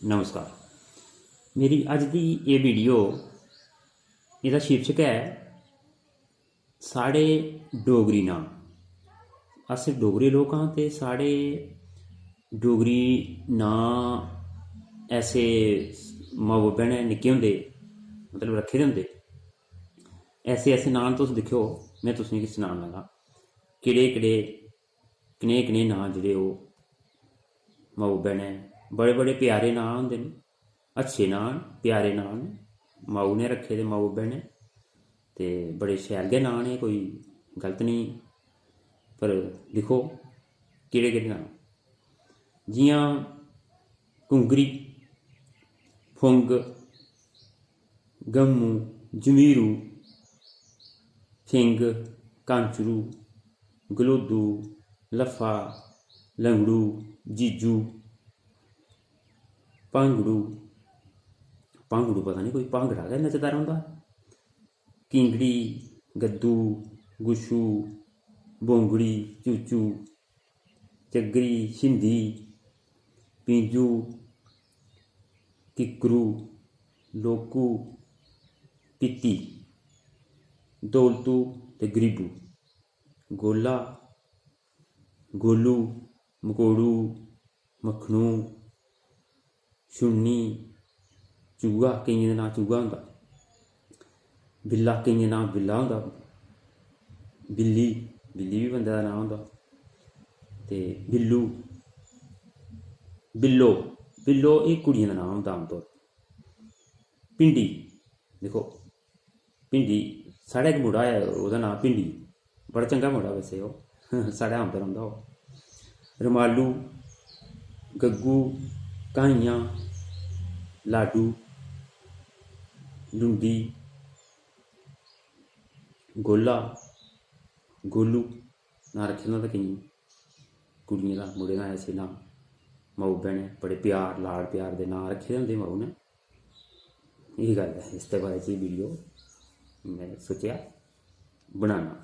नमस्कार। मेरी अज की ये वीडियो इसका शीर्षक है साढ़े डोगरी नाम। अस डोगरे लोग हाँ तो साढ़े डोगरी नां ऐसे मां बब्बै ने निक्के होंदे मतलब रखे दे होंदे। ऐसे ऐसे नाम तुस दिक्खो, मैं तुसेंगी सनान लगा केड़े केड़े कनेह् कनेह् नां जेह्ड़े ओह् मां बब्बै ने बड़े बड़े प्यारे नां होंदे न, अच्छे नां न, प्यारे नां न, माऊ ने रखे दे माऊ बब्बै ने ते बड़े शैल गै नां ने, कोई गलत नहीं। पर दिक्खो केड़े केड़े नां, जियां कुंगरी, फुंग, गम्मू, जमीरू, फिंग, कांचरू, गलोदू, लफा, लंगड़ू, जीजू, भांगड़ू, भांगड़ू पता नहीं कोई भांगड़ा गै नचदा रौंह्दा, किंगड़ी, गद्दू, गुच्छू, बोंगड़ी, चूचू, चग्गरी, छिंदी, पींजू, किकरू, लोकू, पित्ती, दौलतू ते गरीबू, गोला, गोलू, मकोड़ू, मक्खनू, छुन्नी, चूहा, केइयें दा नां चूहा होंदा, बिल्ला, केइयें दा नां बिल्ला होंदा, बिल्ली, बिल्ली भी बंदे दा नां होंदा, ते बिल्लू, बिल्लो, बिल्लो एह् कुड़ियें दा नां होंदा आमतौर। भिंडी, दिक्खो भिंडी, साढ़े इक मुड़ा है ओह्दा नां भिंडी, बड़ा चंगा मुड़ा वैसे ओह् साढ़े आंदा रौंह्दा ओह्। रमालू, गग्गू, घाइयां, लाडू, लुंडी, गोला, गोलू नां रक्खे दा होंदा केइयें कुड़ियें दा, मुड़ें दा ऐसे नां माऊ बब्बै ने बड़े प्यार लाड़ प्यार दे नां रक्खे दे होंदे माऊ ने। यही गल्ल है, इसदे बारे च वीडियो मैं सोचेआ बनाना।